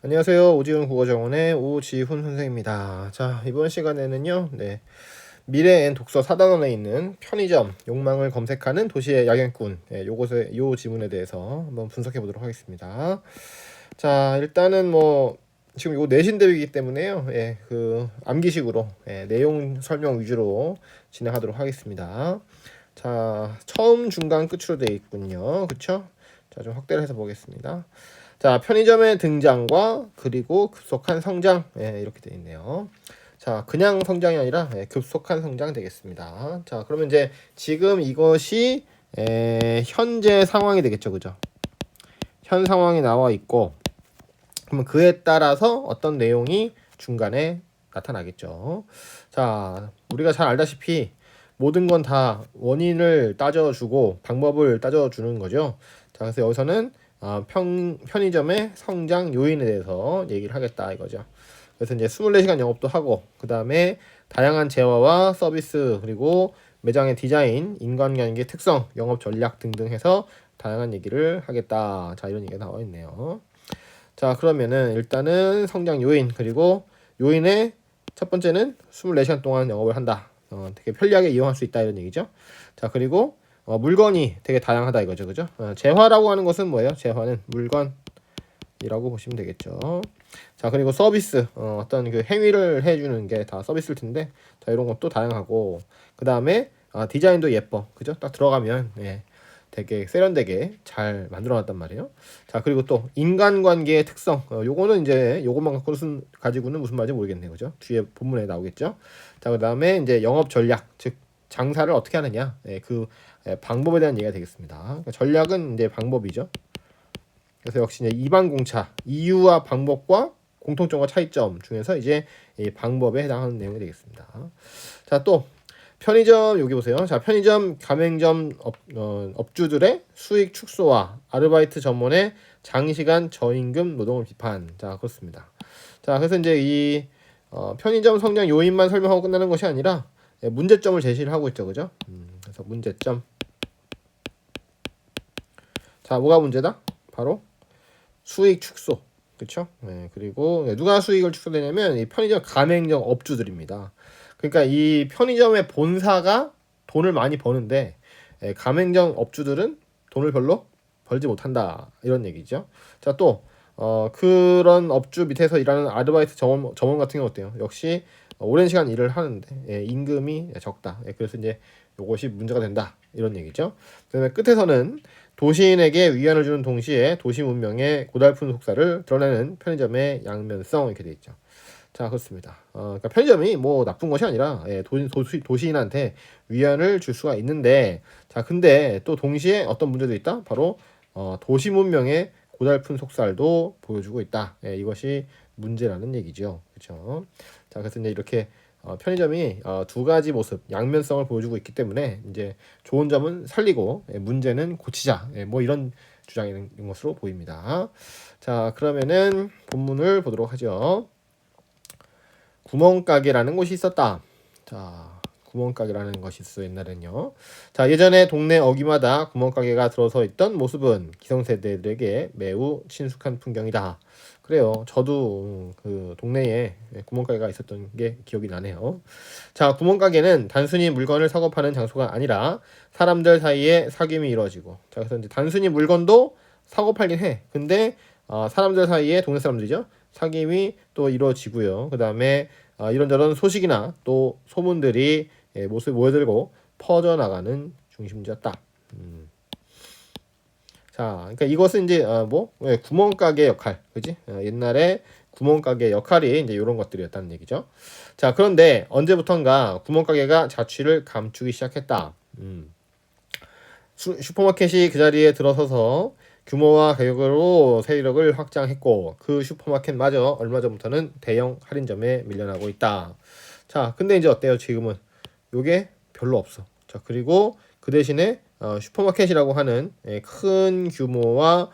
안녕하세요. 오지훈 국어정원의 오지훈 선생입니다. 자, 이번 시간에는요, 미래엔 독서 4단원에 있는 편의점, 욕망을 검색하는 도시의 야경꾼, 요 지문에 대해서 한번 분석해 보도록 하겠습니다. 자, 일단은 지금 요 내신 대비이기 때문에요, 그 암기식으로, 내용 설명 위주로 진행하도록 하겠습니다. 자, 처음, 중간, 끝으로 되어 있군요. 그쵸? 자, 좀 확대를 해서 보겠습니다. 자, 편의점의 등장과 그리고 급속한 성장, 이렇게 되어 있네요. 자, 그냥 성장이 아니라 급속한 성장 되겠습니다. 자, 그러면 이제 지금 이것이 현재 상황이 되겠죠, 그죠? 현 상황이 나와 있고, 그러면 그에 따라서 어떤 내용이 중간에 나타나겠죠. 자, 우리가 잘 알다시피 모든 건 다 원인을 따져주고 방법을 따져주는 거죠. 자, 그래서 여기서는 편의점의 성장 요인에 대해서 얘기를 하겠다 이거죠. 그래서 이제 24시간 영업도 하고, 그 다음에 다양한 재화와 서비스, 그리고 매장의 디자인, 인간관계 특성, 영업 전략 등등 해서 다양한 얘기를 하겠다. 자, 이런 얘기가 나와 있네요. 자, 그러면은 일단은 성장 요인, 그리고 요인의 첫 번째는 24시간 동안 영업을 한다. 되게 편리하게 이용할 수 있다 이런 얘기죠. 자, 그리고 물건이 되게 다양하다 이거죠, 그죠? 재화라고 하는 것은 뭐예요? 재화는 물건이라고 보시면 되겠죠. 자, 그리고 서비스, 어떤 그 행위를 해주는 게 다 서비스일 텐데, 자, 이런 것도 다양하고, 그 다음에 디자인도 예뻐, 그죠? 딱 들어가면 되게 세련되게 잘 만들어놨단 말이에요. 자, 그리고 또 인간관계의 특성, 요거는 이제 요것만 가지고는 무슨 말인지 모르겠네요, 그죠? 뒤에 본문에 나오겠죠. 자, 그 다음에 이제 영업 전략, 즉 장사를 어떻게 하느냐, 그 방법에 대한 얘기가 되겠습니다. 그러니까 전략은 이제 방법이죠. 그래서 역시 이제 이반공차, 이유와 방법과 공통점과 차이점 중에서 이제 이 방법에 해당하는 내용이 되겠습니다. 자, 또 편의점 여기 보세요. 자, 편의점 가맹점 업주들의 수익 축소와 아르바이트 전문의 장시간 저임금 노동을 비판. 자, 그렇습니다. 자, 그래서 이제 이 편의점 성장 요인만 설명하고 끝나는 것이 아니라 문제점을 제시를 하고 있죠, 그죠? 그래서 문제점. 자, 뭐가 문제다? 바로 수익 축소. 그렇죠? 그리고 누가 수익을 축소되냐면 이 편의점 가맹점 업주들입니다. 그러니까 이 편의점의 본사가 돈을 많이 버는데 가맹점 업주들은 돈을 별로 벌지 못한다 이런 얘기죠. 자, 또 그런 업주 밑에서 일하는 아르바이트 점원 같은 경우 어때요? 역시 오랜 시간 일을 하는데 임금이 적다. 그래서 이제 이것이 문제가 된다 이런 얘기죠. 그다음에 끝에서는 도시인에게 위안을 주는 동시에 도시 문명의 고달픈 속살을 드러내는 편의점의 양면성 이렇게 돼 있죠. 자, 그렇습니다. 그러니까 편의점이 뭐 나쁜 것이 아니라 도시인한테 위안을 줄 수가 있는데, 자, 근데 또 동시에 어떤 문제도 있다. 바로 도시 문명의 고달픈 속살도 보여주고 있다. 이것이 문제라는 얘기죠. 그렇죠? 자, 그래서 이제 이렇게 편의점이 두 가지 모습, 양면성을 보여주고 있기 때문에 이제 좋은 점은 살리고 문제는 고치자. 뭐 이런 주장인 것으로 보입니다. 자, 그러면은 본문을 보도록 하죠. 구멍가게라는 곳이 있었다. 자, 구멍가게라는 것이 있어 옛날엔요. 자, 예전에 동네 어귀마다 구멍가게가 들어서 있던 모습은 기성세대들에게 매우 친숙한 풍경이다. 그래요. 저도 그 동네에 구멍가게가 있었던 게 기억이 나네요. 자, 구멍가게는 단순히 물건을 사고 파는 장소가 아니라 사람들 사이에 사귐이 이루어지고, 자, 그래서 이제 단순히 물건도 사고 팔긴 해. 근데 사람들 사이에, 동네 사람들이죠, 사귐이 또 이루어지고요. 그 다음에 이런저런 소식이나 또 소문들이 모습에 모여들고 퍼져나가는 중심지였다. 자, 그러니까 이것은 이제 구멍가게 역할, 그지? 옛날에 구멍가게 역할이 이제 이런 것들이었다는 얘기죠. 자, 그런데 언제부턴가 구멍가게가 자취를 감추기 시작했다. 슈퍼마켓이 그 자리에 들어서서 규모와 가격으로 세력을 확장했고, 그 슈퍼마켓마저 얼마 전부터는 대형 할인점에 밀려나고 있다. 자, 근데 이제 어때요? 지금은 요게 별로 없어. 자, 그리고 그 대신에 슈퍼마켓이라고 하는 큰 규모와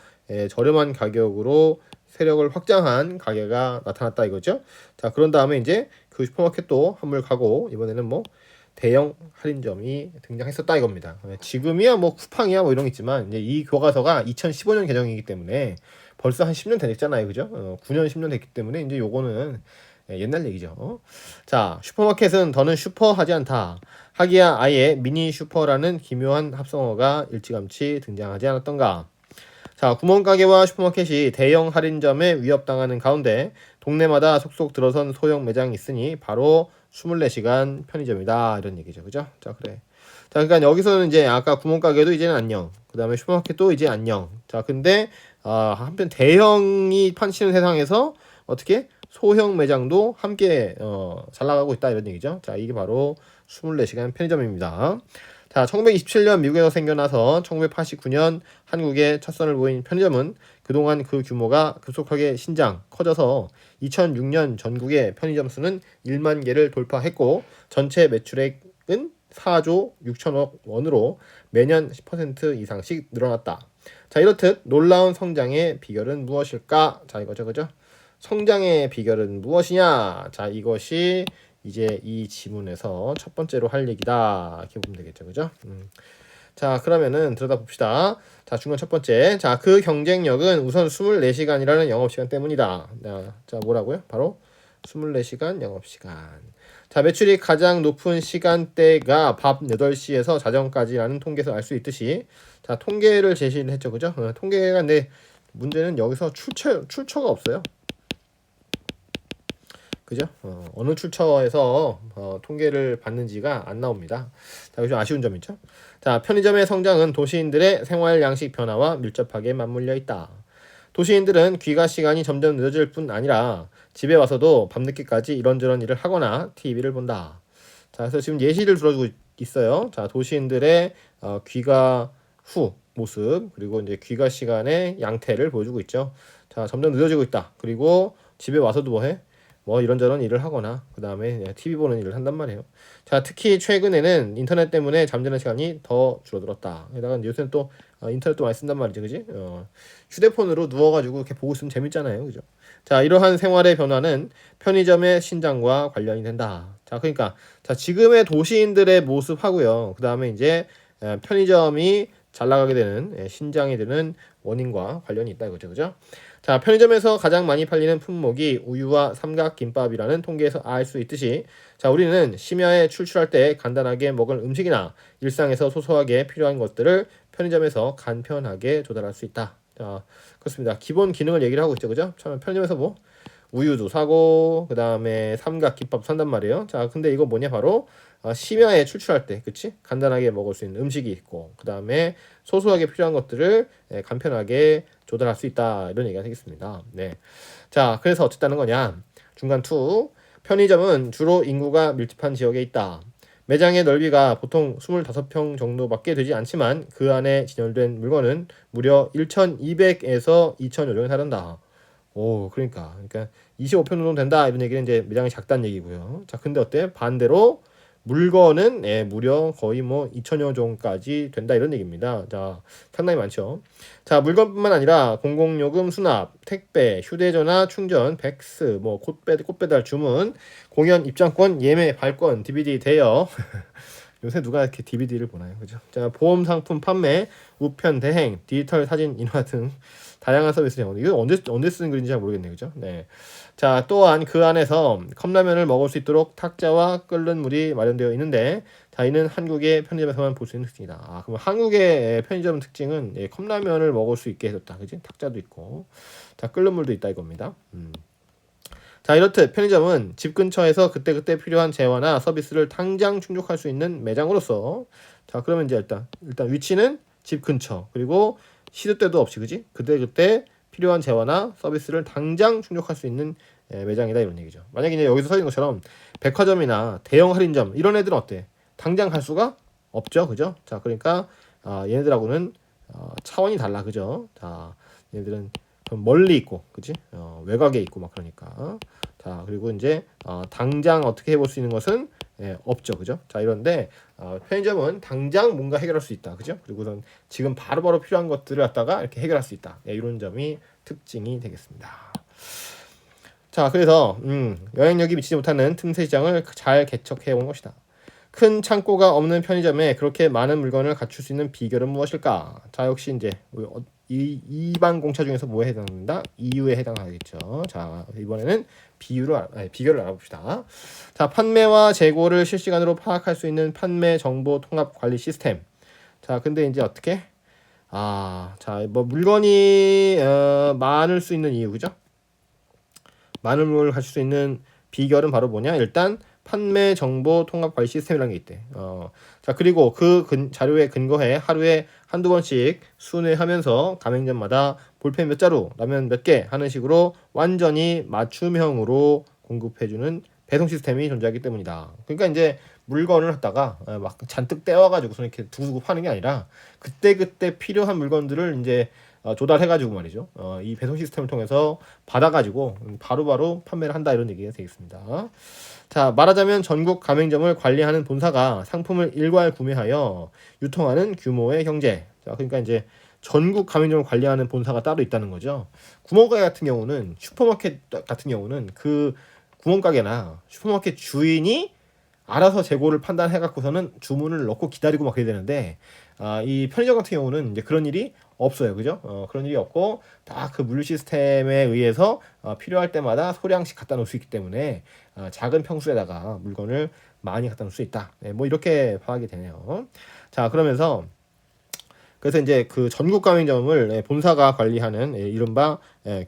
저렴한 가격으로 세력을 확장한 가게가 나타났다 이거죠. 자, 그런 다음에 이제 그 슈퍼마켓도 한물 가고, 이번에는 뭐 대형 할인점이 등장했었다 이겁니다. 지금이야 뭐 쿠팡이야 뭐 이런 게 있지만, 이제 이 교과서가 2015년 개정이기 때문에 벌써 한 10년 됐잖아요, 그죠? 9년 10년 됐기 때문에 이제 요거는 옛날 얘기죠. 자, 슈퍼마켓은 더는 슈퍼하지 않다. 하기야 아예 미니 슈퍼라는 기묘한 합성어가 일찌감치 등장하지 않았던가. 자, 구멍가게와 슈퍼마켓이 대형 할인점에 위협당하는 가운데 동네마다 속속 들어선 소형 매장이 있으니 바로 24시간 편의점이다. 이런 얘기죠. 그죠? 자, 그래. 자, 그러니까 여기서는 이제 아까 구멍가게도 이제는 안녕. 그 다음에 슈퍼마켓도 이제 안녕. 자, 근데 한편 대형이 판치는 세상에서 어떻게 소형 매장도 함께 잘 나가고 있다 이런 얘기죠. 자, 이게 바로 24시간 편의점입니다. 자, 1927년 미국에서 생겨나서 1989년 한국에 첫 선을 보인 편의점은 그동안 그 규모가 급속하게 신장, 커져서 2006년 전국의 편의점 수는 1만 개를 돌파했고 전체 매출액은 4조 6천억 원으로 매년 10% 이상씩 늘어났다. 자, 이렇듯 놀라운 성장의 비결은 무엇일까? 자, 이거죠, 그죠? 성장의 비결은 무엇이냐? 자, 이것이 이제 이 지문에서 첫 번째로 할 얘기다. 이렇게 보면 되겠죠, 그죠? 자, 그러면은 들여다봅시다. 자, 중간 첫 번째. 자, 그 경쟁력은 우선 24시간이라는 영업시간 때문이다. 자, 뭐라고요? 바로 24시간 영업시간. 자, 매출이 가장 높은 시간대가 밤 8시에서 자정까지라는 통계에서 알 수 있듯이, 자, 통계를 제시를 했죠, 그죠? 통계가 근데 문제는 여기서 출처가 없어요. 그죠? 어느 출처에서 통계를 받는지가 안 나옵니다. 자, 이게 좀 아쉬운 점이죠. 자, 편의점의 성장은 도시인들의 생활 양식 변화와 밀접하게 맞물려 있다. 도시인들은 귀가 시간이 점점 늦어질 뿐 아니라 집에 와서도 밤늦게까지 이런저런 일을 하거나 TV를 본다. 자, 그래서 지금 예시를 들어주고 있어요. 자, 도시인들의 귀가 후 모습, 그리고 이제 귀가 시간의 양태를 보여주고 있죠. 자, 점점 늦어지고 있다. 그리고 집에 와서도 뭐해? 뭐 이런저런 일을 하거나 그 다음에 TV 보는 일을 한단 말이에요. 자, 특히 최근에는 인터넷 때문에 잠드는 시간이 더 줄어들었다. 게다가 요새는 또 인터넷도 많이 쓴단 말이지, 그지? 휴대폰으로 누워가지고 이렇게 보고 있으면 재밌잖아요, 그죠? 자, 이러한 생활의 변화는 편의점의 신장과 관련이 된다. 자, 그러니까 자, 지금의 도시인들의 모습하고요. 그 다음에 이제 편의점이 잘 나가게 되는 신장이 되는 원인과 관련이 있다 이거죠, 그죠? 자, 편의점에서 가장 많이 팔리는 품목이 우유와 삼각김밥이라는 통계에서 알 수 있듯이, 자, 우리는 심야에 출출할 때 간단하게 먹을 음식이나 일상에서 소소하게 필요한 것들을 편의점에서 간편하게 조달할 수 있다. 자, 그렇습니다. 기본 기능을 얘기를 하고 있죠, 그죠? 처음에 편의점에서 뭐 우유도 사고 그 다음에 삼각김밥 산단 말이에요. 자, 근데 이거 뭐냐, 바로 심야에 출출할 때, 그치? 간단하게 먹을 수 있는 음식이 있고, 그 다음에 소소하게 필요한 것들을 간편하게 조달할 수 있다. 이런 얘기가 되겠습니다. 네. 자, 그래서 어쨌다는 거냐? 중간 2. 편의점은 주로 인구가 밀집한 지역에 있다. 매장의 넓이가 보통 25평 정도밖에 되지 않지만 그 안에 진열된 물건은 무려 1,200에서 2,000여 종에 달한다. 오, 그러니까 25평 정도 된다 이런 얘기는 이제 매장이 작다는 얘기고요. 자, 근데 어때? 반대로 물건은 무려 거의 뭐 2,000여 종까지 된다 이런 얘기입니다. 자, 상당히 많죠. 자, 물건뿐만 아니라 공공요금 수납, 택배, 휴대전화 충전, 백스, 뭐 꽃배달 주문, 공연 입장권, 예매 발권, DVD 대여. 요새 누가 이렇게 DVD를 보나요, 그죠? 자, 보험 상품 판매, 우편 대행, 디지털 사진 인화 등 다양한 서비스 내용. 이거 언제 쓰는 글인지 잘 모르겠네요, 그죠? 네. 자, 또한 그 안에서 컵라면을 먹을 수 있도록 탁자와 끓는 물이 마련되어 있는데, 자, 이는 한국의 편의점에서만 볼 수 있는 특징이다. 그럼 한국의 편의점 특징은 컵라면을 먹을 수 있게 해줬다, 그지? 탁자도 있고, 자, 끓는 물도 있다 이겁니다. 자, 이렇듯 편의점은 집 근처에서 그때그때 필요한 재화나 서비스를 당장 충족할 수 있는 매장으로서, 자, 그러면 이제 일단 위치는 집 근처, 그리고 시도 때도 없이, 그지? 그때 필요한 재화나 서비스를 당장 충족할 수 있는 매장이다 이런 얘기죠. 만약에 이제 여기서 서 있는 것처럼 백화점이나 대형 할인점 이런 애들은 어때? 당장 갈 수가 없죠, 그죠? 자, 그러니까 얘네들하고는 차원이 달라, 그죠? 자, 얘네들은 멀리 있고, 그치? 외곽에 있고 막 그러니까. 자, 그리고 이제 당장 어떻게 해볼 수 있는 것은 없죠, 그죠? 자, 이런데 편의점은 당장 뭔가 해결할 수 있다, 그죠? 그리고선 지금 바로바로 필요한 것들을 갖다가 이렇게 해결할 수 있다. 이런 점이 특징이 되겠습니다. 자, 그래서 영향력이 미치지 못하는 틈새 시장을 잘 개척해 온 것이다. 큰 창고가 없는 편의점에 그렇게 많은 물건을 갖출 수 있는 비결은 무엇일까? 자, 역시 이제 이반 공차 중에서 뭐에 해당한다? 이유에 해당하겠죠. 자, 이번에는 비교를 알아봅시다. 자, 판매와 재고를 실시간으로 파악할 수 있는 판매 정보 통합 관리 시스템. 자, 근데 이제 어떻게? 자, 뭐 물건이 많을 수 있는 이유, 그죠? 많은 물건을 가질 수 있는 비결은 바로 뭐냐? 일단 판매 정보 통합 관리 시스템이라는 게 있대. 자, 그리고 자료에 근거해 하루에 한두 번씩 순회하면서 가맹점마다 볼펜 몇 자루, 라면 몇 개 하는 식으로 완전히 맞춤형으로 공급해주는 배송 시스템이 존재하기 때문이다. 그러니까 이제 물건을 갖다가 막 잔뜩 떼와가지고 이렇게 두고두고 파는 게 아니라 그때그때 필요한 물건들을 이제 조달해가지고 말이죠. 이 배송 시스템을 통해서 받아가지고 바로바로 판매를 한다 이런 얘기가 되겠습니다. 자, 말하자면 전국 가맹점을 관리하는 본사가 상품을 일괄 구매하여 유통하는 규모의 경제. 자, 그러니까 이제 전국 가맹점을 관리하는 본사가 따로 있다는 거죠. 구멍가게 같은 경우는 슈퍼마켓 같은 경우는 그 구멍가게나 슈퍼마켓 주인이 알아서 재고를 판단해 갖고서는 주문을 넣고 기다리고 막 그래야 되는데 이 편의점 같은 경우는 이제 그런 일이 없어요. 그죠? 그런 일이 없고 다 그 물류 시스템에 의해서 필요할 때마다 소량씩 갖다 놓을 수 있기 때문에 작은 평수에다가 물건을 많이 갖다 놓을 수 있다. 네, 뭐 이렇게 파악이 되네요. 자, 그래서 이제 그 전국 가맹점을 본사가 관리하는 이른바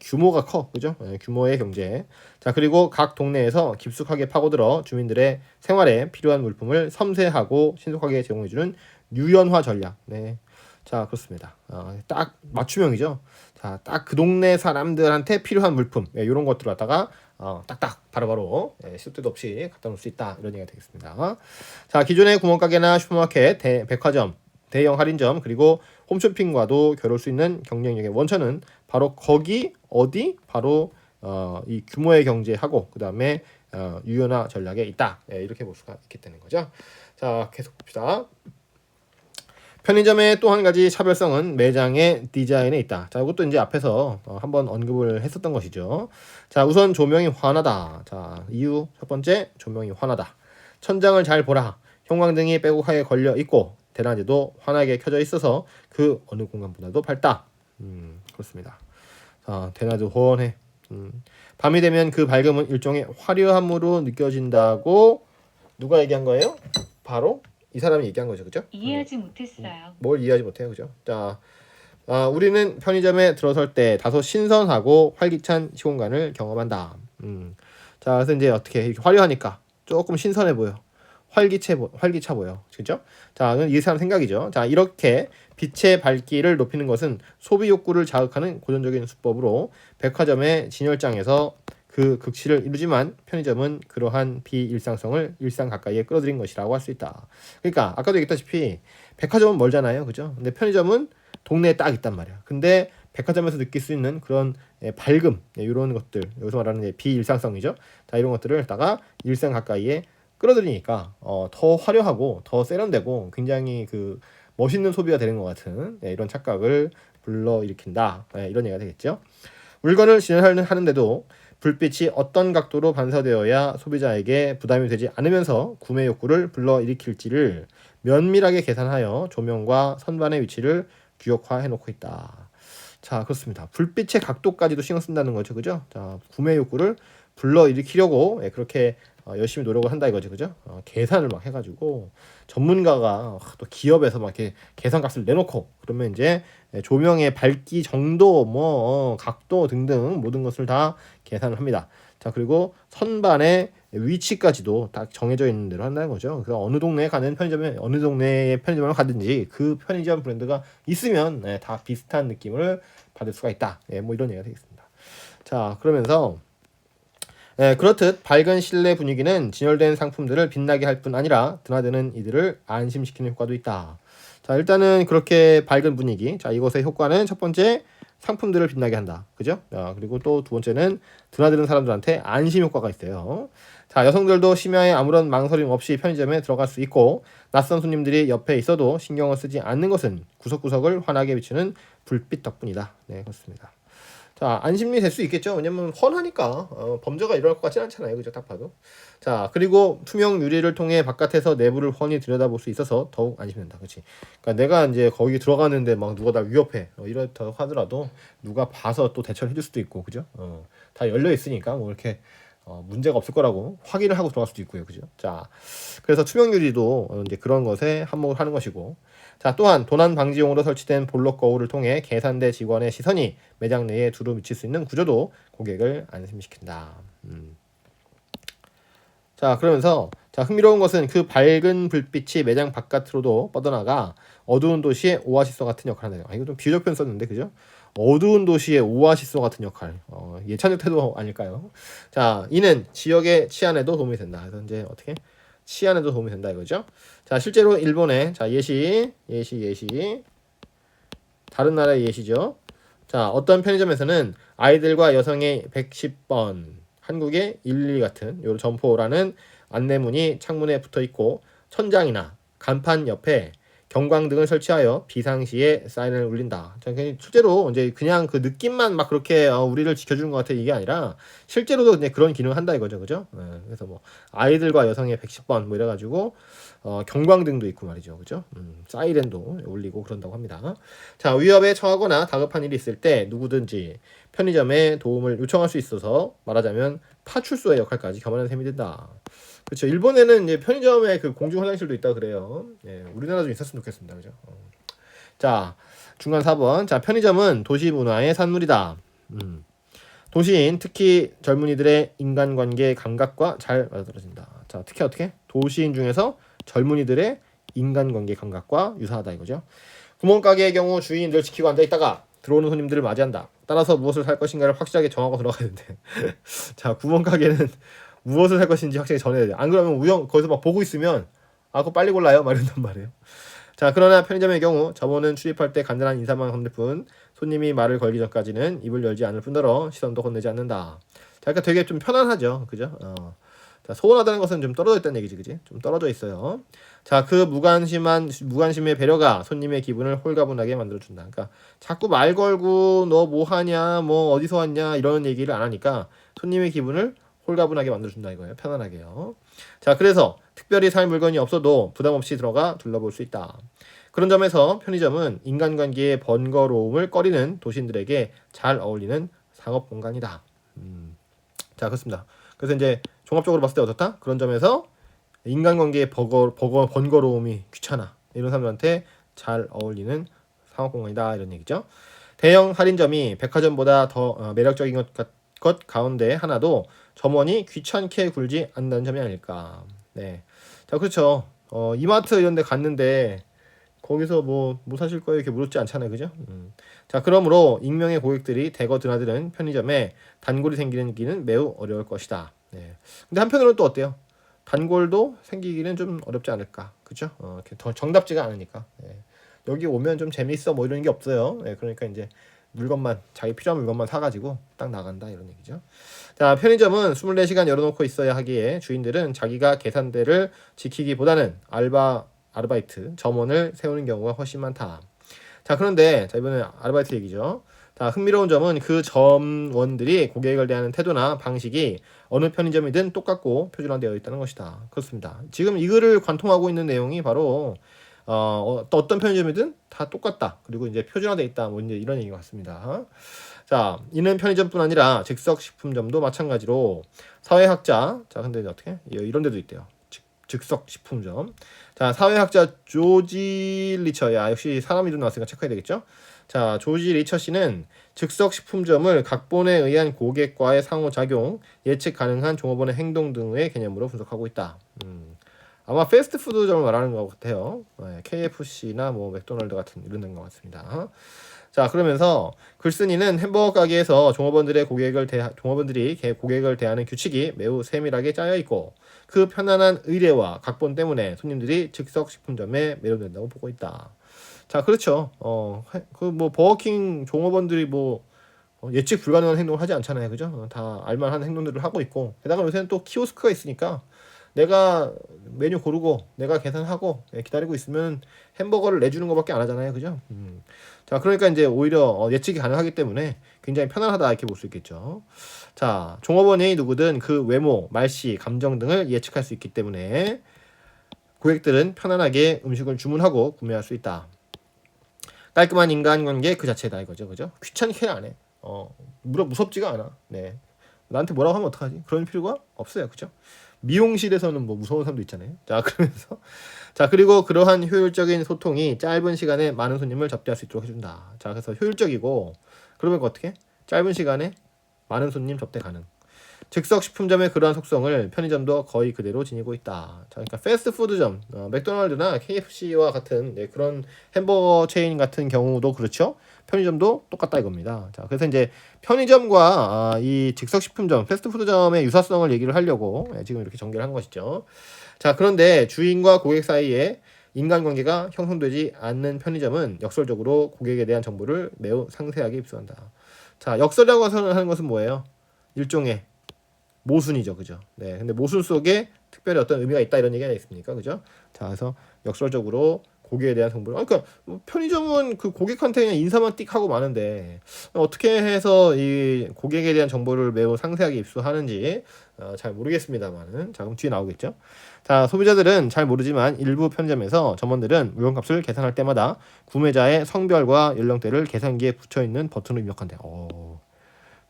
규모가 커, 그죠? 규모의 경제. 자, 그리고 각 동네에서 깊숙하게 파고들어 주민들의 생활에 필요한 물품을 섬세하고 신속하게 제공해주는 유연화 전략. 네, 자, 그렇습니다. 딱 맞춤형이죠. 자, 딱 그 동네 사람들한테 필요한 물품 이런 것들을 갖다가 딱딱 바로바로 시도 때도 없이 갖다 놓을 수 있다 이런 얘기가 되겠습니다. 자, 기존의 구멍가게나 슈퍼마켓, 백화점, 대형 할인점 그리고 홈쇼핑과도 겨룰 수 있는 경쟁력의 원천은 바로 거기 어디 바로 이 규모의 경제하고 그 다음에 유연화 전략에 있다. 이렇게 볼 수가 있게 되는 거죠. 자, 계속 봅시다. 편의점의 또 한 가지 차별성은 매장의 디자인에 있다. 자, 이것도 이제 앞에서 한번 언급을 했었던 것이죠. 자, 우선 조명이 환하다. 자, 이유 첫 번째, 조명이 환하다. 천장을 잘 보라. 형광등이 빼곡하게 걸려 있고 대낮에도 환하게 켜져 있어서 그 어느 공간보다도 밝다. 그렇습니다. 자, 대낮도 훤해. 밤이 되면 그 밝음은 일종의 화려함으로 느껴진다고 누가 얘기한 거예요? 바로 이 사람이 얘기한 거죠, 그죠? 이해하지 못했어요. 뭘 이해하지 못해요, 그죠? 자, 우리는 편의점에 들어설 때 다소 신선하고 활기찬 시공간을 경험한다. 자, 그래서 이제 어떻게 이렇게 화려하니까 조금 신선해 보여. 활기차 보여. 그죠? 자, 이 사람 생각이죠. 자, 이렇게 빛의 밝기를 높이는 것은 소비 욕구를 자극하는 고전적인 수법으로 백화점의 진열장에서 그 극치를 이루지만 편의점은 그러한 비일상성을 일상 가까이에 끌어들인 것이라고 할 수 있다. 그러니까 아까도 얘기했다시피 백화점은 멀잖아요. 그죠? 근데 편의점은 동네에 딱 있단 말이야. 근데 백화점에서 느낄 수 있는 그런 밝음, 이런 것들, 여기서 말하는 비일상성이죠. 자, 이런 것들을 갖다가 일상 가까이에 끌어들이니까 더 화려하고 더 세련되고 굉장히 그 멋있는 소비가 되는 것 같은 이런 착각을 불러일으킨다. 이런 얘기가 되겠죠. 물건을 진열하는데도 불빛이 어떤 각도로 반사되어야 소비자에게 부담이 되지 않으면서 구매 욕구를 불러일으킬지를 면밀하게 계산하여 조명과 선반의 위치를 규격화해 놓고 있다. 자, 그렇습니다. 불빛의 각도까지도 신경 쓴다는 거죠. 그죠? 자, 구매 욕구를 불러일으키려고 그렇게 열심히 노력을 한다 이거죠. 그죠? 계산을 막 해가지고 전문가가 또 기업에서 막 이렇게 계산값을 내놓고 그러면 이제 조명의 밝기 정도 뭐 각도 등등 모든 것을 다 계산을 합니다. 자, 그리고 선반의 위치까지도 딱 정해져 있는 대로 한다는 거죠. 그래서 어느 동네에 가는 편의점에 어느 동네의 편의점을 가든지 그 편의점 브랜드가 있으면 다 비슷한 느낌을 받을 수가 있다. 뭐 이런 얘기가 되겠습니다. 자, 그러면서 그렇듯 밝은 실내 분위기는 진열된 상품들을 빛나게 할 뿐 아니라 드나드는 이들을 안심시키는 효과도 있다. 자, 일단은 그렇게 밝은 분위기. 자, 이것의 효과는 첫 번째 상품들을 빛나게 한다. 그죠? 그리고 또 두 번째는 드나드는 사람들한테 안심 효과가 있어요. 자, 여성들도 심야에 아무런 망설임 없이 편의점에 들어갈 수 있고 낯선 손님들이 옆에 있어도 신경을 쓰지 않는 것은 구석구석을 환하게 비추는 불빛 덕분이다. 네, 그렇습니다. 자, 안심이 될 수 있겠죠. 왜냐면 훤하니까 범죄가 일어날 것 같진 않잖아요. 그죠? 딱 봐도. 자, 그리고 투명 유리를 통해 바깥에서 내부를 훤히 들여다볼 수 있어서 더욱 안심된다. 그렇지? 그러니까 내가 이제 거기 들어가는데 막 누가 나 위협해. 이렇다 하더라도 누가 봐서 또 대처를 해줄 수도 있고, 그죠? 다 열려 있으니까 뭐 이렇게 문제가 없을 거라고 확인을 하고 들어갈 수도 있고요. 그죠? 자, 그래서 투명 유리도 이제 그런 것에 한몫을 하는 것이고, 자, 또한 도난 방지용으로 설치된 볼록 거울을 통해 계산대 직원의 시선이 매장 내에 두루 미칠 수 있는 구조도 고객을 안심시킨다. 자, 그러면서 자, 흥미로운 것은 그 밝은 불빛이 매장 바깥으로도 뻗어나가 어두운 도시의 오아시스 같은 역할을 한다. 이거 좀 비유적 표현 썼는데, 그죠? 어두운 도시의 오아시스 같은 역할. 예찬적 태도 아닐까요? 자, 이는 지역의 치안에도 도움이 된다. 그래서 이제 어떻게? 치안에도 도움이 된다 이거죠. 자, 실제로 일본의 자, 예시. 다른 나라의 예시죠. 자, 어떤 편의점에서는 아이들과 여성의 110번, 한국의 112 같은 요 점포라는 안내문이 창문에 붙어 있고 천장이나 간판 옆에 경광등을 설치하여 비상시에 사인을 울린다. 실제로 이제 그냥 그 느낌만 막 그렇게 우리를 지켜주는 것 같아 이게 아니라 실제로도 이제 그런 기능을 한다 이거죠, 그죠? 그래서 뭐 아이들과 여성의 110번 뭐 이래가지고 경광등도 있고 말이죠, 그죠? 사이렌도 울리고 그런다고 합니다. 자, 위협에 처하거나 다급한 일이 있을 때 누구든지 편의점에 도움을 요청할 수 있어서 말하자면 파출소의 역할까지 겸하는 셈이 된다. 그렇죠. 일본에는 이제 편의점에 그 공중 화장실도 있다 그래요. 예, 우리나라 좀 있었으면 좋겠습니다. 그죠? 자, 중간 4번. 자, 편의점은 도시 문화의 산물이다. 도시인, 특히 젊은이들의 인간관계 감각과 잘 맞아떨어진다. 자, 특히 어떻게? 도시인 중에서 젊은이들의 인간관계 감각과 유사하다 이거죠. 구멍가게의 경우 주인이 늘 지키고 앉아있다가 들어오는 손님들을 맞이한다. 따라서 무엇을 살 것인가를 확실하게 정하고 들어가야 되는데 자, 구멍가게는 무엇을 살 것인지 확실히 정해야 돼. 안 그러면 거기서 막 보고 있으면 그거 빨리 골라요 막 이런단 말이에요. 자, 그러나 편의점의 경우 점원은 출입할 때 간단한 인사만 건넬 뿐 손님이 말을 걸기 전까지는 입을 열지 않을 뿐더러 시선도 건네지 않는다. 자, 그러니까 되게 좀 편안하죠, 그죠? 자, 소원하다는 것은 좀 떨어져 있다는 얘기지, 그지? 좀 떨어져 있어요. 자, 그 무관심의 배려가 손님의 기분을 홀가분하게 만들어준다. 그러니까 자꾸 말 걸고 너 뭐 하냐, 뭐 어디서 왔냐 이런 얘기를 안 하니까 손님의 기분을 홀가분하게 만들어준다 이거예요. 편안하게요. 자, 그래서 특별히 살 물건이 없어도 부담 없이 들어가 둘러볼 수 있다. 그런 점에서 편의점은 인간관계의 번거로움을 꺼리는 도시인들에게 잘 어울리는 상업 공간이다. 자, 그렇습니다. 그래서 이제 종합적으로 봤을 때 어떻다? 그런 점에서 인간관계의 번거로움이 귀찮아 이런 사람들한테 잘 어울리는 상업 공간이다 이런 얘기죠. 대형 할인점이 백화점보다 더 매력적인 것 가운데 하나도 점원이 귀찮게 굴지 않는 점이 아닐까. 네. 자, 그렇죠. 이마트 이런 데 갔는데 거기서 뭐 사실 거예요? 이렇게 물었지 않잖아요. 그죠? 자, 그러므로 익명의 고객들이 대거 드나드는 편의점에 단골이 생기는 길은 매우 어려울 것이다. 네. 근데 한편으로는 또 어때요? 단골도 생기기는 좀 어렵지 않을까. 그죠? 이렇게 더 정답지가 않으니까. 네. 여기 오면 좀 재밌어 뭐 이런 게 없어요. 네, 그러니까 이제 자기 필요한 물건만 사가지고 딱 나간다 이런 얘기죠. 자, 편의점은 24시간 열어놓고 있어야 하기에 주인들은 자기가 계산대를 지키기보다는 아르바이트, 점원을 세우는 경우가 훨씬 많다. 자, 그런데 자, 이번엔 아르바이트 얘기죠. 자, 흥미로운 점은 그 점원들이 고객을 대하는 태도나 방식이 어느 편의점이든 똑같고 표준화되어 있다는 것이다. 그렇습니다. 지금 이 글을 관통하고 있는 내용이 바로 또 어떤 편의점이든 다 똑같다. 그리고 이제 표준화되어 있다. 뭐 이제 이런 얘기 같습니다. 자, 이는 편의점뿐 아니라 즉석식품점도 마찬가지로 사회학자, 자, 근데 어떻게? 이런 데도 있대요. 즉석식품점. 자, 사회학자 조지 리처야. 역시 사람 이름 나왔으니까 체크해야 되겠죠? 자, 조지 리처 씨는 즉석식품점을 각본에 의한 고객과의 상호작용, 예측 가능한 종업원의 행동 등의 개념으로 분석하고 있다. 아마 패스트푸드점을 말하는 것 같아요. KFC나 뭐 맥도날드 같은 이런 데인 것 같습니다. 자, 그러면서 글쓴이는 햄버거 가게에서 종업원들이 고객을 대하는 규칙이 매우 세밀하게 짜여 있고 그 편안한 의례와 각본 때문에 손님들이 즉석식품점에 매료된다고 보고 있다. 자, 그렇죠. 그 뭐 버거킹 종업원들이 뭐 예측 불가능한 행동을 하지 않잖아요, 그죠? 다 알만한 행동들을 하고 있고 게다가 요새는 또 키오스크가 있으니까 내가 메뉴 고르고 내가 계산하고 기다리고 있으면 햄버거를 내주는 것밖에 안 하잖아요, 그죠? 자, 그러니까 이제 오히려 예측이 가능하기 때문에 굉장히 편안하다 이렇게 볼 수 있겠죠. 자, 종업원이 누구든 그 외모, 말씨, 감정 등을 예측할 수 있기 때문에 고객들은 편안하게 음식을 주문하고 구매할 수 있다. 깔끔한 인간관계 그 자체다 이거죠, 그죠? 귀찮게 안 해. 무섭지가 않아. 네, 나한테 뭐라고 하면 어떡하지? 그런 필요가 없어요, 그죠? 미용실에서는 뭐 무서운 사람도 있잖아요. 자, 그러면서 자, 그리고 그러한 효율적인 소통이 짧은 시간에 많은 손님을 접대할 수 있도록 해준다. 자, 그래서 효율적이고 그러면 어떻게? 짧은 시간에 많은 손님 접대 가능. 즉석 식품점의 그러한 속성을 편의점도 거의 그대로 지니고 있다. 자, 그러니까 패스트푸드점, 맥도날드나 KFC와 같은 그런 햄버거 체인 같은 경우도 그렇죠. 편의점도 똑같다 이겁니다. 자, 그래서 이제 편의점과 이 즉석 식품점, 패스트푸드점의 유사성을 얘기를 하려고 지금 이렇게 전개를 한 것이죠. 자, 그런데 주인과 고객 사이에 인간관계가 형성되지 않는 편의점은 역설적으로 고객에 대한 정보를 매우 상세하게 입수한다. 자, 역설이라고 하는 것은 뭐예요? 일종의 모순이죠, 그죠? 네, 근데 모순 속에 특별히 어떤 의미가 있다 이런 얘기가 있습니까, 그죠? 자, 그래서 역설적으로 고객에 대한 정보를, 그러니까 편의점은 그 고객한테 그냥 인사만 띡 하고 마는데 어떻게 해서 이 고객에 대한 정보를 매우 상세하게 입수하는지 잘 모르겠습니다만은, 자, 그럼 뒤에 나오겠죠. 자, 소비자들은 잘 모르지만 일부 편의점에서 점원들은 물건값을 계산할 때마다 구매자의 성별과 연령대를 계산기에 붙여 있는 버튼을 입력한대.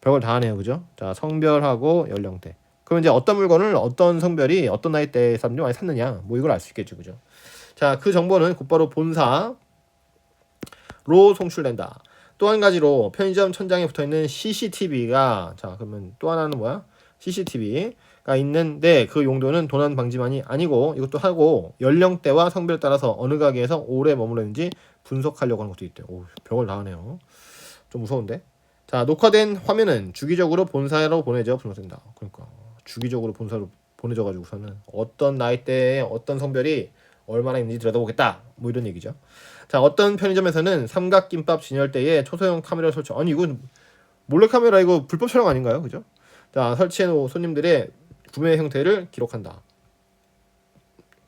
별걸 다 하네요, 그죠? 자, 성별하고 연령대. 그럼 이제 어떤 물건을 어떤 성별이 어떤 나이대의 사람들이 많이 샀느냐, 뭐 이걸 알 수 있겠죠, 그죠? 자, 그 정보는 곧바로 본사로 송출된다. 또 한 가지로 편의점 천장에 붙어있는 CCTV가, 자, 그러면 또 하나는 뭐야? CCTV가 있는데 그 용도는 도난 방지만이 아니고 이것도 하고 연령대와 성별에 따라서 어느 가게에서 오래 머물렀는지 분석하려고 하는 것도 있대요. 오, 별걸 다 하네요. 좀 무서운데? 자, 녹화된 화면은 주기적으로 본사로 보내져 분석된다. 그러니까 주기적으로 본사로 보내져가지고서는 어떤 나이대에 어떤 성별이 얼마나 있는지 들여다보겠다, 뭐 이런 얘기죠. 자, 어떤 편의점에서는 삼각김밥 진열대에 초소형 카메라 설치. 아니 이건 몰래카메라, 이거 불법 촬영 아닌가요, 그죠? 자, 설치해놓은 손님들의 구매 형태를 기록한다.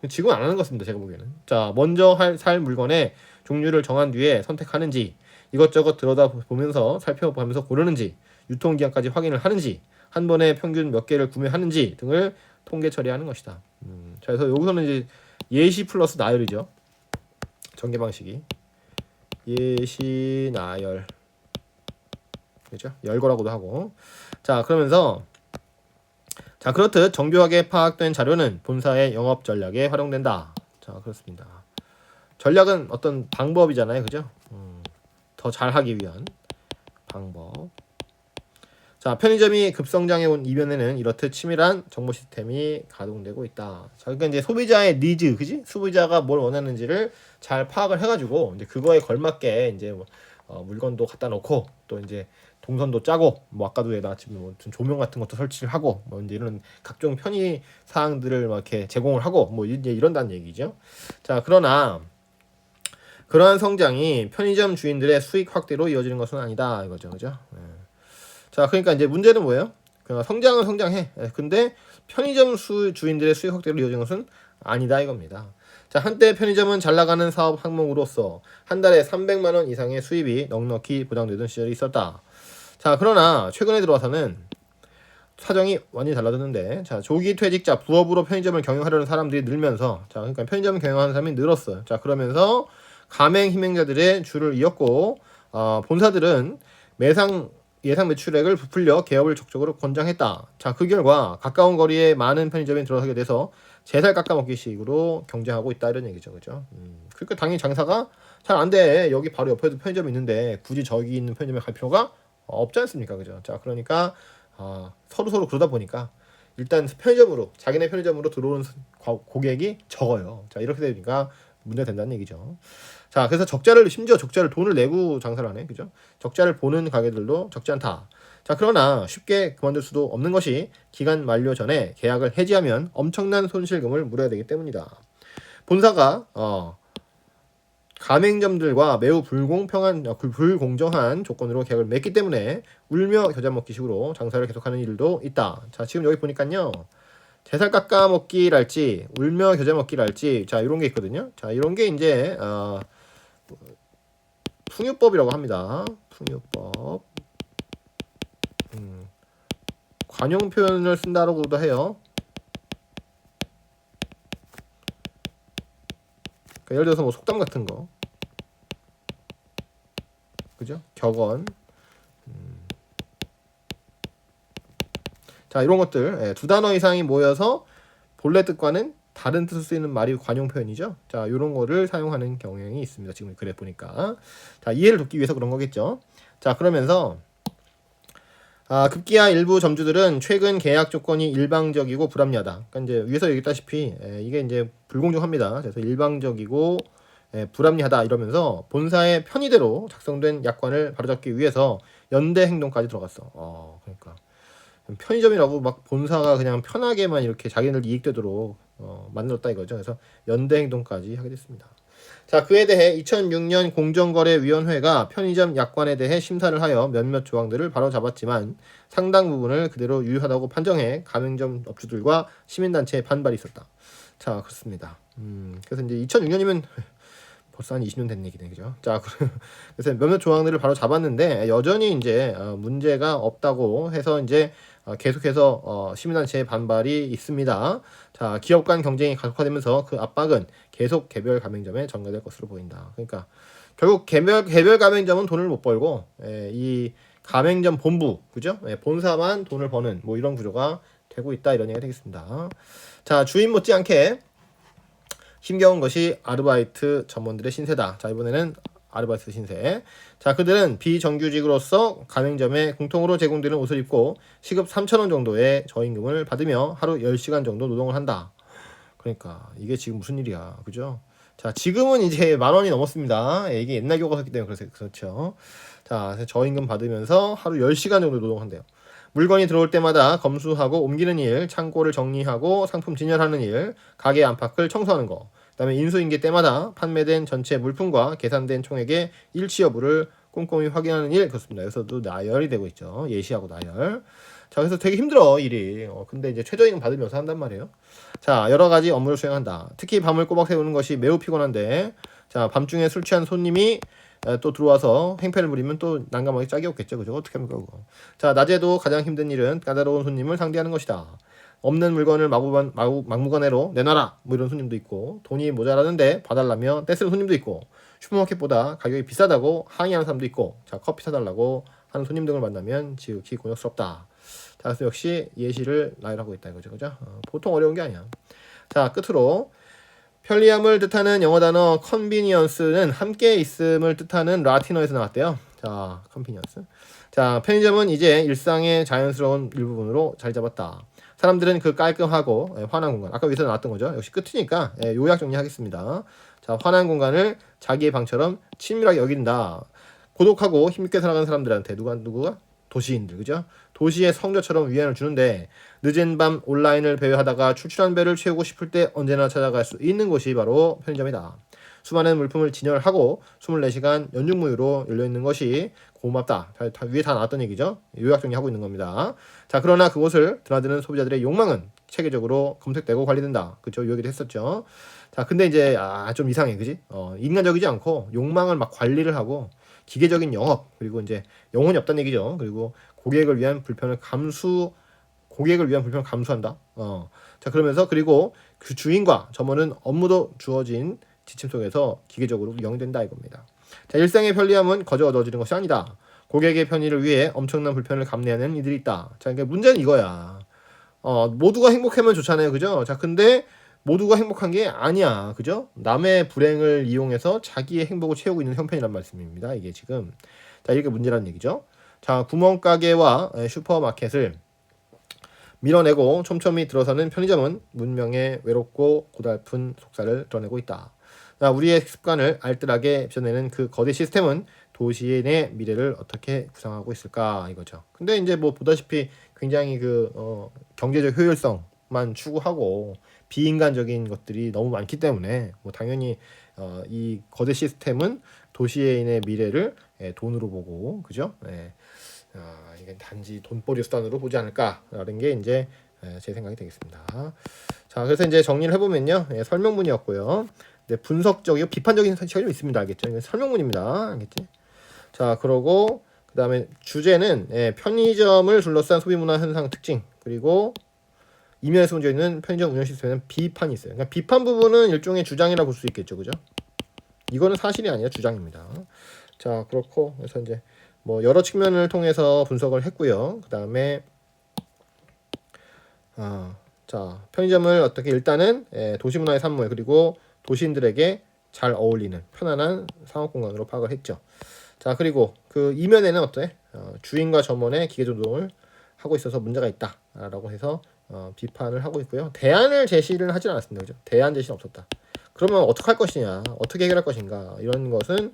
지금 안 하는 것 같습니다, 제가 보기에는. 자, 먼저 살 물건의 종류를 정한 뒤에 선택하는지, 이것저것 들여다보면서 살펴보면서 고르는지, 유통기한까지 확인을 하는지, 한 번에 평균 몇 개를 구매하는지 등을 통계 처리하는 것이다. 자, 그래서 여기서는 이제 예시 플러스 나열이죠. 전개 방식이 예시 나열, 그렇죠? 열거라고도 하고. 자, 그러면서 자, 그렇듯 정교하게 파악된 자료는 본사의 영업 전략에 활용된다. 자, 그렇습니다. 전략은 어떤 방법이잖아요, 그죠? 더 잘하기 위한 방법. 자, 편의점이 급성장해 온 이변에는 이렇듯 치밀한 정보 시스템이 가동되고 있다. 자, 그러니까 이제 소비자의 니즈, 그지? 소비자가 뭘 원하는지를 잘 파악을 해가지고 이제 그거에 걸맞게 이제 물건도 갖다 놓고 또 이제 동선도 짜고 뭐 아까도 나왔지만 뭐 조명 같은 것도 설치를 하고 뭐 이제 이런 각종 편의 사항들을 막 이렇게 제공을 하고 뭐 이제 이런다는 얘기죠. 자, 그러나 그러한 성장이 편의점 주인들의 수익 확대로 이어지는 것은 아니다 이거죠, 그죠? 네. 자, 그러니까 이제 문제는 뭐예요? 성장은 성장해. 근데 편의점 주인들의 수익 확대로 이어지는 것은 아니다 이겁니다. 자, 한때 편의점은 잘 나가는 사업 항목으로서 한 달에 300만 원 이상의 수입이 넉넉히 보장되던 시절이 있었다. 자, 그러나 최근에 들어와서는 사정이 완전히 달라졌는데, 자, 조기 퇴직자 부업으로 편의점을 경영하려는 사람들이 늘면서, 자, 그러니까 편의점 경영하는 사람이 늘었어요. 자, 그러면서 가맹 희망자들의 줄을 이었고, 본사들은 예상 매출액을 부풀려 개업을 적극적으로 권장했다. 자, 그 결과 가까운 거리에 많은 편의점이 들어서게 돼서 제살 깎아먹기식으로 경쟁하고 있다 이런 얘기죠, 그죠? 그러니까 당연히 장사가 잘 안 돼. 여기 바로 옆에도 편의점이 있는데 굳이 저기 있는 편의점에 갈 필요가 없지 않습니까, 그죠? 자, 그러니까 서로 그러다 보니까 일단 편의점으로, 자기네 편의점으로 들어오는 고객이 적어요. 자, 이렇게 되니까 문제가 된다는 얘기죠. 자, 그래서 심지어 적자를 돈을 내고 장사를 하네, 그죠? 적자를 보는 가게들도 적지 않다. 자, 그러나 쉽게 그만둘 수도 없는 것이 기간 만료 전에 계약을 해지하면 엄청난 손실금을 물어야 되기 때문이다. 본사가 가맹점들과 매우 불공정한 조건으로 계약을 맺기 때문에 울며 겨자 먹기식으로 장사를 계속하는 일도 있다. 자, 지금 여기 보니까요, 제살 깎아 먹기랄지 울며 겨자 먹기랄지 자 이런 게 있거든요. 자 이런 게 이제 풍유법이라고 합니다. 풍유법. 관용 표현을 쓴다고도 해요. 그러니까 예를 들어서 뭐 속담 같은 거, 그죠? 격언. 자 이런 것들 두 단어 이상이 모여서 본래 뜻과는 다른 뜻을 쓰이는 말이 관용 표현이죠. 자 이런 거를 사용하는 경향이 있습니다. 지금 그래 보니까 자 이해를 돕기 위해서 그런 거겠죠. 자 그러면서 급기야 일부 점주들은 최근 계약 조건이 일방적이고 불합리하다. 그러니까 이제 위에서 얘기했다시피 이게 이제 불공정합니다. 그래서 일방적이고 불합리하다 이러면서 본사의 편의대로 작성된 약관을 바로잡기 위해서 연대 행동까지 들어갔어. 그러니까 편의점이라고 막 본사가 그냥 편하게만 이렇게 자기들 이익되도록 만들었다 이거죠. 그래서 연대 행동까지 하게 됐습니다. 자, 그에 대해 2006년 공정거래위원회가 편의점 약관에 대해 심사를 하여 몇몇 조항들을 바로잡았지만 상당 부분을 그대로 유효하다고 판정해 가맹점 업주들과 시민단체의 반발이 있었다. 자, 그렇습니다. 그래서 이제 2006년이면 벌써 한 20년 된 얘기네, 그죠? 자, 그래서 몇몇 조항들을 바로 잡았는데 여전히 이제 문제가 없다고 해서 이제 계속해서 시민단체의 반발이 있습니다. 자, 기업 간 경쟁이 가속화되면서 그 압박은 계속 개별 가맹점에 전가될 것으로 보인다. 그러니까 결국 개별 가맹점은 돈을 못 벌고 이 가맹점 본부, 그죠? 본사만 돈을 버는 뭐 이런 구조가 되고 있다 이런 얘기가 되겠습니다. 자, 주인 못지않게 힘겨운 것이 아르바이트 전문들의 신세다. 자, 이번에는 아르바이트 신세. 자, 그들은 비정규직으로서 가맹점에 공통으로 제공되는 옷을 입고 시급 3,000원 정도의 저임금을 받으며 하루 10시간 정도 노동을 한다. 그러니까 이게 지금 무슨 일이야. 그죠? 자, 지금은 이제 10,000원이 넘었습니다. 이게 옛날 교과서기 때문에 그렇죠. 자, 저임금 받으면서 하루 10시간 정도 노동한대요. 물건이 들어올 때마다 검수하고 옮기는 일, 창고를 정리하고 상품 진열하는 일, 가게 안팎을 청소하는 거. 그다음에 인수인계 때마다 판매된 전체 물품과 계산된 총액의 일치 여부를 꼼꼼히 확인하는 일. 그렇습니다. 여기서도 나열이 되고 있죠. 예시하고 나열. 자, 그래서 되게 힘들어 일이. 근데 이제 최저임금 받으면서 한단 말이에요. 자, 여러 가지 업무를 수행한다. 특히 밤을 꼬박 새우는 것이 매우 피곤한데, 자, 밤중에 술 취한 손님이 또 들어와서 행패를 부리면 또 난감하게 짝이 없겠죠. 그죠? 어떻게 합니까, 그거. 자, 낮에도 가장 힘든 일은 까다로운 손님을 상대하는 것이다. 없는 물건을 막무가내로 내놔라. 뭐 이런 손님도 있고, 돈이 모자라는데 봐달라며 떼쓰는 손님도 있고, 슈퍼마켓보다 가격이 비싸다고 항의하는 사람도 있고, 자, 커피 사달라고 하는 손님 등을 만나면 지극히 곤욕스럽다. 자, 그래서 역시 예시를 나열하고 있다 이거죠. 그죠? 보통 어려운 게 아니야. 자, 끝으로 편리함을 뜻하는 영어 단어 convenience는 함께 있음을 뜻하는 라틴어에서 나왔대요. 자, convenience. 자, 편의점은 이제 일상의 자연스러운 일부분으로 자리 잡았다. 사람들은 그 깔끔하고 환한 공간, 아까 위에서 나왔던 거죠. 역시 끝이니까 요약 정리하겠습니다. 자, 환한 공간을 자기의 방처럼 친밀하게 여긴다. 고독하고 힘있게 살아가는 사람들한테 누가 도시인들, 그죠? 도시의 성저처럼 위안을 주는데 늦은 밤 온라인을 배회하다가 출출한 배를 채우고 싶을 때 언제나 찾아갈 수 있는 곳이 바로 편의점이다. 수많은 물품을 진열하고 24시간 연중무휴로 열려있는 것이 고맙다. 위에 다 나왔던 얘기죠. 요약 정리하고 있는 겁니다. 자, 그러나 그곳을 드나드는 소비자들의 욕망은 체계적으로 검색되고 관리된다. 그죠? 이 얘기도 했었죠. 자, 근데 이제 좀 이상해, 그지? 인간적이지 않고 욕망을 막 관리를 하고 기계적인 영업, 그리고 이제 영혼이 없다는 얘기죠. 그리고 고객을 위한 불편을 감수한다. 자, 그러면서 그리고 그 주인과 점원은 업무도 주어진 지침 속에서 기계적으로 운영된다 이겁니다. 자, 일상의 편리함은 거저 얻어지는 것이 아니다. 고객의 편의를 위해 엄청난 불편을 감내하는 이들이 있다. 자, 그러니까 문제는 이거야. 모두가 행복하면 좋잖아요, 그죠? 자, 근데 모두가 행복한 게 아니야, 그죠? 남의 불행을 이용해서 자기의 행복을 채우고 있는 형편이란 말씀입니다. 이게 지금 자, 이게 문제라는 얘기죠. 자, 구멍가게와 슈퍼마켓을 밀어내고 촘촘히 들어서는 편의점은 문명의 외롭고 고달픈 속살을 드러내고 있다. 자, 우리의 습관을 알뜰하게 빚어내는 그 거대 시스템은 도시인의 미래를 어떻게 구상하고 있을까 이거죠. 근데 이제 뭐 보다시피 굉장히 그 경제적 효율성만 추구하고 비인간적인 것들이 너무 많기 때문에 뭐 당연히 이 거대 시스템은 도시인의 미래를 돈으로 보고 그죠? 이게 단지 돈벌이 수단으로 보지 않을까라는 게 이제 제 생각이 되겠습니다. 자, 그래서 이제 정리를 해보면요, 설명문이었고요. 네, 분석적이고 비판적인 시각이 좀 있습니다. 알겠죠? 이건 설명문입니다. 알겠지? 자, 그러고 그 다음에 주제는 편의점을 둘러싼 소비문화 현상 특징, 그리고 이면에서 문제 있는 편의점 운영 시스템에는 비판이 있어요. 그러니까 비판 부분은 일종의 주장이라 볼 수 있겠죠, 그죠? 이거는 사실이 아니라 주장입니다. 자, 그렇고 그래서 이제 뭐 여러 측면을 통해서 분석을 했고요. 그 다음에 자, 편의점을 어떻게 일단은 도시문화의 산물, 그리고 도시인들에게 잘 어울리는 편안한 상업공간으로 파악을 했죠. 자, 그리고 그 이면에는 어때? 주인과 점원의 기계조동을 하고 있어서 문제가 있다라고 해서 비판을 하고 있고요. 대안을 제시를 하지 않았습니다. 그죠? 대안 제시는 없었다. 그러면 어떻게 할 것이냐, 어떻게 해결할 것인가, 이런 것은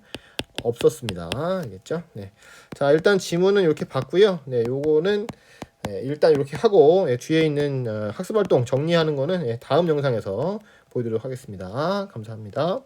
없었습니다. 알겠죠? 네. 자, 일단 지문은 이렇게 봤고요. 네, 요거는 일단 이렇게 하고 뒤에 있는 학습활동 정리하는 거는 다음 영상에서 보여드리도록 하겠습니다. 감사합니다.